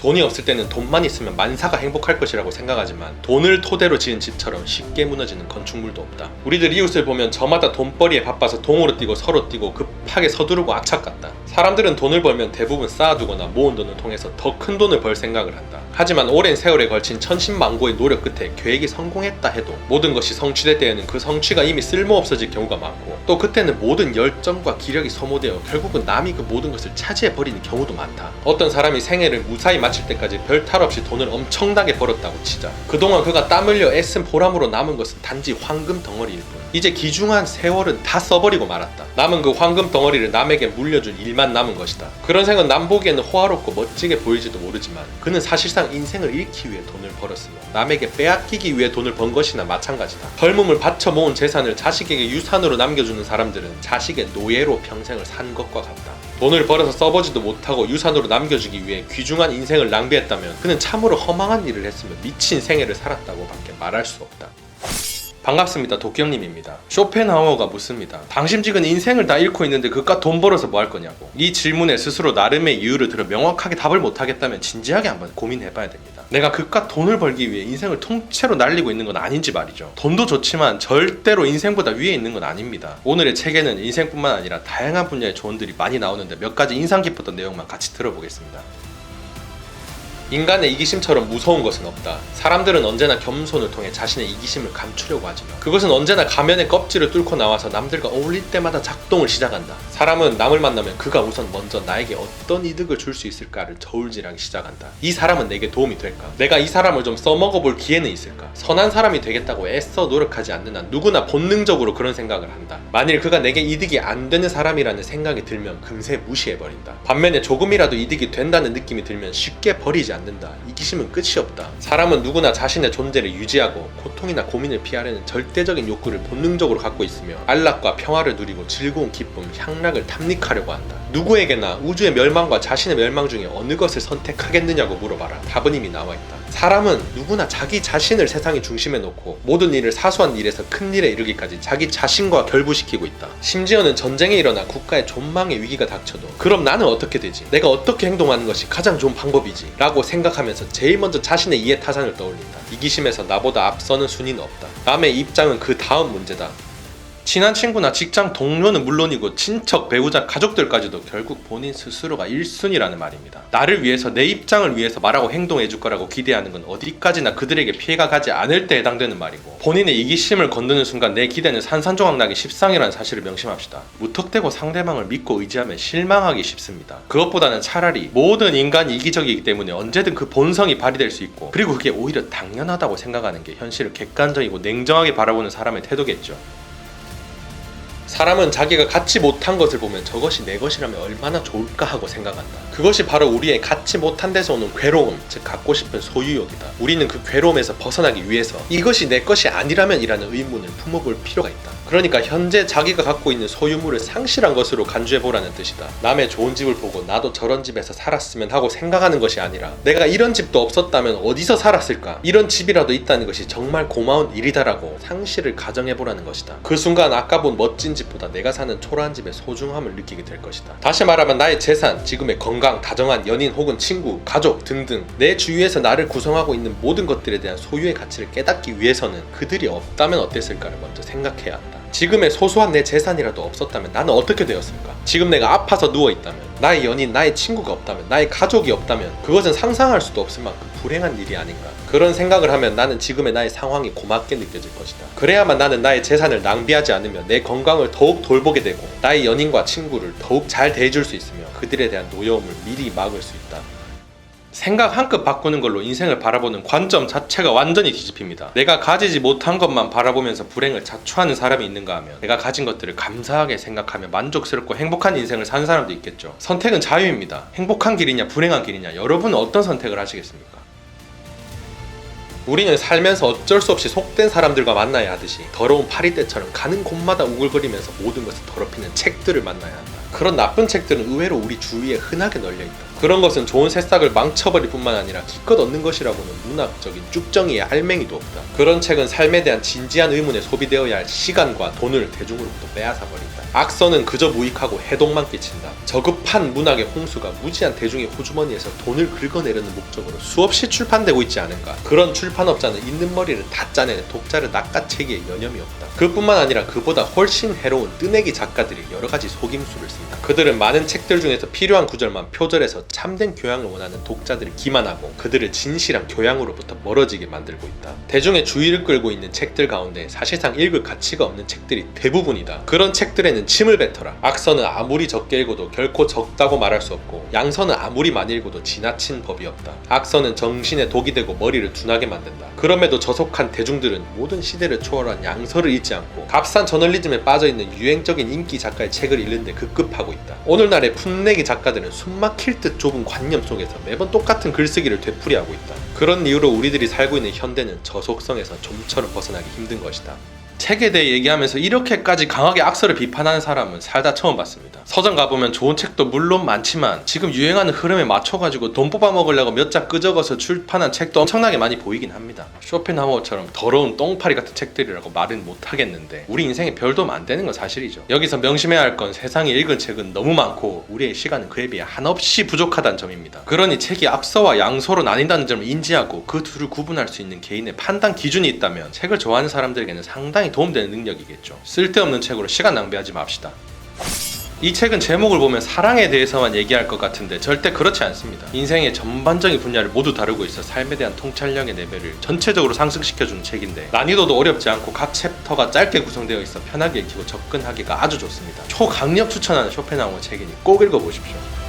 돈이 없을 때는 돈만 있으면 만사가 행복할 것이라고 생각하지만 돈을 토대로 지은 집처럼 쉽게 무너지는 건축물도 없다. 우리들 이웃을 보면 저마다 돈벌이에 바빠서 동으로 뛰고 서로 뛰고 급하게 서두르고 악착같다. 사람들은 돈을 벌면 대부분 쌓아두거나 모은 돈을 통해서 더 큰 돈을 벌 생각을 한다. 하지만 오랜 세월에 걸친 천신만고의 노력 끝에 계획이 성공했다 해도 모든 것이 성취될 때에는 그 성취가 이미 쓸모없어질 경우가 많고, 또 그때는 모든 열정과 기력이 소모되어 결국은 남이 그 모든 것을 차지해버리는 경우도 많다. 어떤 사람이 생애를 무사히 마칠 때까지 별 탈 없이 돈을 엄청나게 벌었다고 치자. 그동안 그가 땀 흘려 애쓴 보람으로 남은 것은 단지 황금 덩어리일 뿐. 이제 귀중한 세월은 다 써버리고 말았다. 남은 그 황금 덩어리를 남에게 물려줄 일만 남은 것이다. 그런 생은 남 보기에는 호화롭고 멋지게 보일지도 모르지만 그는 사실상 인생을 잃기 위해 돈을 벌었으며 남에게 빼앗기기 위해 돈을 번 것이나 마찬가지다. 헐몸을 바쳐 모은 재산을 자식에게 유산으로 남겨주는 사람들은 자식의 노예로 평생을 산 것과 같다. 돈을 벌어서 써보지도 못하고 유산으로 남겨주기 위해 귀중한 인생을 낭비했다면 그는 참으로 허망한 일을 했으며 미친 생애를 살았다고 밖에 말할 수 없다. 반갑습니다. 도끼형님입니다. 쇼펜하우어가 묻습니다. 당신 지금 인생을 다 잃고 있는데 그깟 돈 벌어서 뭐 할 거냐고. 이 질문에 스스로 나름의 이유를 들어 명확하게 답을 못하겠다면 진지하게 한번 고민해봐야 됩니다. 내가 그깟 돈을 벌기 위해 인생을 통째로 날리고 있는 건 아닌지 말이죠. 돈도 좋지만 절대로 인생보다 위에 있는 건 아닙니다. 오늘의 책에는 인생뿐만 아니라 다양한 분야의 조언들이 많이 나오는데 몇 가지 인상 깊었던 내용만 같이 들어보겠습니다. 인간의 이기심처럼 무서운 것은 없다. 사람들은 언제나 겸손을 통해 자신의 이기심을 감추려고 하지만 그것은 언제나 가면의 껍질을 뚫고 나와서 남들과 어울릴 때마다 작동을 시작한다. 사람은 남을 만나면 그가 우선 먼저 나에게 어떤 이득을 줄 수 있을까를 저울질하기 시작한다. 이 사람은 내게 도움이 될까? 내가 이 사람을 좀 써먹어볼 기회는 있을까? 선한 사람이 되겠다고 애써 노력하지 않는 한 누구나 본능적으로 그런 생각을 한다. 만일 그가 내게 이득이 안 되는 사람이라는 생각이 들면 금세 무시해버린다. 반면에 조금이라도 이득이 된다는 느낌이 들면 쉽게 버리지 않는다. 이기심은 끝이 없다. 사람은 누구나 자신의 존재를 유지하고 고통이나 고민을 피하려는 절대적인 욕구를 본능적으로 갖고 있으며 안락과 평화를 누리고 즐거운 기쁨, 향락을 탐닉하려고 한다. 누구에게나 우주의 멸망과 자신의 멸망 중에 어느 것을 선택하겠느냐고 물어봐라. 답은 이미 나와있다. 사람은 누구나 자기 자신을 세상의 중심에 놓고 모든 일을 사소한 일에서 큰 일에 이르기까지 자기 자신과 결부시키고 있다. 심지어는 전쟁이 일어나 국가의 존망의 위기가 닥쳐도 그럼 나는 어떻게 되지? 내가 어떻게 행동하는 것이 가장 좋은 방법이지? 라고 생각하면서 제일 먼저 자신의 이해타산을 떠올린다. 이기심에서 나보다 앞서는 순위는 없다. 남의 입장은 그 다음 문제다. 친한 친구나 직장 동료는 물론이고 친척, 배우자, 가족들까지도 결국 본인 스스로가 1순위라는 말입니다. 나를 위해서, 내 입장을 위해서 말하고 행동해 줄 거라고 기대하는 건 어디까지나 그들에게 피해가 가지 않을 때 해당되는 말이고, 본인의 이기심을 건드는 순간 내 기대는 산산조각나기 십상이라는 사실을 명심합시다. 무턱대고 상대방을 믿고 의지하면 실망하기 쉽습니다. 그것보다는 차라리 모든 인간이 이기적이기 때문에 언제든 그 본성이 발휘될 수 있고, 그리고 그게 오히려 당연하다고 생각하는 게 현실을 객관적이고 냉정하게 바라보는 사람의 태도겠죠. 사람은 자기가 갖지 못한 것을 보면 저것이 내 것이라면 얼마나 좋을까 하고 생각한다. 그것이 바로 우리의 갖지 못한 데서 오는 괴로움, 즉 갖고 싶은 소유욕이다. 우리는 그 괴로움에서 벗어나기 위해서 이것이 내 것이 아니라면 이라는 의문을 품어볼 필요가 있다. 그러니까 현재 자기가 갖고 있는 소유물을 상실한 것으로 간주해보라는 뜻이다. 남의 좋은 집을 보고 나도 저런 집에서 살았으면 하고 생각하는 것이 아니라 내가 이런 집도 없었다면 어디서 살았을까? 이런 집이라도 있다는 것이 정말 고마운 일이다라고 상실을 가정해보라는 것이다. 그 순간 아까 본 멋진 집보다 내가 사는 초라한 집의 소중함을 느끼게 될 것이다. 다시 말하면 나의 재산, 지금의 건강, 다정한 연인 혹은 친구, 가족 등등 내 주위에서 나를 구성하고 있는 모든 것들에 대한 소유의 가치를 깨닫기 위해서는 그들이 없다면 어땠을까를 먼저 생각해야 한다. 지금의 소소한 내 재산이라도 없었다면 나는 어떻게 되었을까? 지금 내가 아파서 누워있다면, 나의 연인, 나의 친구가 없다면, 나의 가족이 없다면 그것은 상상할 수도 없을 만큼 불행한 일이 아닌가. 그런 생각을 하면 나는 지금의 나의 상황이 고맙게 느껴질 것이다. 그래야만 나는 나의 재산을 낭비하지 않으며 내 건강을 더욱 돌보게 되고 나의 연인과 친구를 더욱 잘 대해줄 수 있으며 그들에 대한 노여움을 미리 막을 수 있다. 생각 한 끗 바꾸는 걸로 인생을 바라보는 관점 자체가 완전히 뒤집힙니다. 내가 가지지 못한 것만 바라보면서 불행을 자초하는 사람이 있는가 하면 내가 가진 것들을 감사하게 생각하며 만족스럽고 행복한 인생을 사는 사람도 있겠죠. 선택은 자유입니다. 행복한 길이냐 불행한 길이냐, 여러분은 어떤 선택을 하시겠습니까? 우리는 살면서 어쩔 수 없이 속된 사람들과 만나야 하듯이 더러운 파리떼처럼 가는 곳마다 우글거리면서 모든 것을 더럽히는 책들을 만나야 한다. 그런 나쁜 책들은 의외로 우리 주위에 흔하게 널려있다. 그런 것은 좋은 새싹을 망쳐버릴 뿐만 아니라 기껏 얻는 것이라고는 문학적인 쭉정이의 알맹이도 없다. 그런 책은 삶에 대한 진지한 의문에 소비되어야 할 시간과 돈을 대중으로부터 빼앗아버린다. 악서는 그저 무익하고 해독만 끼친다. 저급한 문학의 홍수가 무지한 대중의 호주머니에서 돈을 긁어내려는 목적으로 수없이 출판되고 있지 않은가. 그런 출판업자는 있는 머리를 다 짜내 독자를 낚아채기에 여념이 없다. 그뿐만 아니라 그보다 훨씬 해로운 뜨내기 작가들이 여러가지 속임수를 쓴다. 그들은 많은 책들 중에서 필요한 구절만 표절해서 참된 교양을 원하는 독자들을 기만하고 그들을 진실한 교양으로부터 멀어지게 만들고 있다. 대중의 주의를 끌고 있는 책들 가운데 사실상 읽을 가치가 없는 책들이 대부분이다. 그런 책들에는 침을 뱉어라. 악서는 아무리 적게 읽어도 결코 적다고 말할 수 없고, 양서는 아무리 많이 읽어도 지나친 법이 없다. 악서는 정신에 독이 되고 머리를 둔하게 만든다. 그럼에도 저속한 대중들은 모든 시대를 초월한 양서를 읽지 않고 값싼 저널리즘에 빠져있는 유행적인 인기 작가의 책을 읽는데 급급하고 있다. 오늘날의 풋내기 작가들은 숨막힐 듯 좁은 관념 속에서 매번 똑같은 글쓰기를 되풀이하고 있다. 그런 이유로 우리들이 살고 있는 현대는 저속성에서 좀처럼 벗어나기 힘든 것이다. 책에 대해 얘기하면서 이렇게까지 강하게 악서를 비판하는 사람은 살다 처음 봤습니다. 서점 가보면 좋은 책도 물론 많지만 지금 유행하는 흐름에 맞춰가지고 돈 뽑아먹으려고 몇 장 끄적어서 출판한 책도 엄청나게 많이 보이긴 합니다. 쇼펜하우어처럼 더러운 똥파리 같은 책들이라고 말은 못하겠는데 우리 인생에 별 도움 안 되는 건 사실이죠. 여기서 명심해야 할 건 세상에 읽은 책은 너무 많고 우리의 시간은 그에 비해 한없이 부족하다는 점입니다. 그러니 책이 악서와 양서로 나뉜다는 점을 인지하고 그 둘을 구분할 수 있는 개인의 판단 기준이 있다면 책을 좋아하는 사람들에게는 상당히 도움되는 능력이겠죠. 쓸데없는 책으로 시간 낭비하지 맙시다. 이 책은 제목을 보면 사랑에 대해서만 얘기할 것 같은데 절대 그렇지 않습니다. 인생의 전반적인 분야를 모두 다루고 있어 삶에 대한 통찰력의 레벨을 전체적으로 상승시켜주는 책인데, 난이도도 어렵지 않고 각 챕터가 짧게 구성되어 있어 편하게 읽히고 접근하기가 아주 좋습니다. 초강력 추천하는 쇼펜하우어 책이니 꼭 읽어보십시오.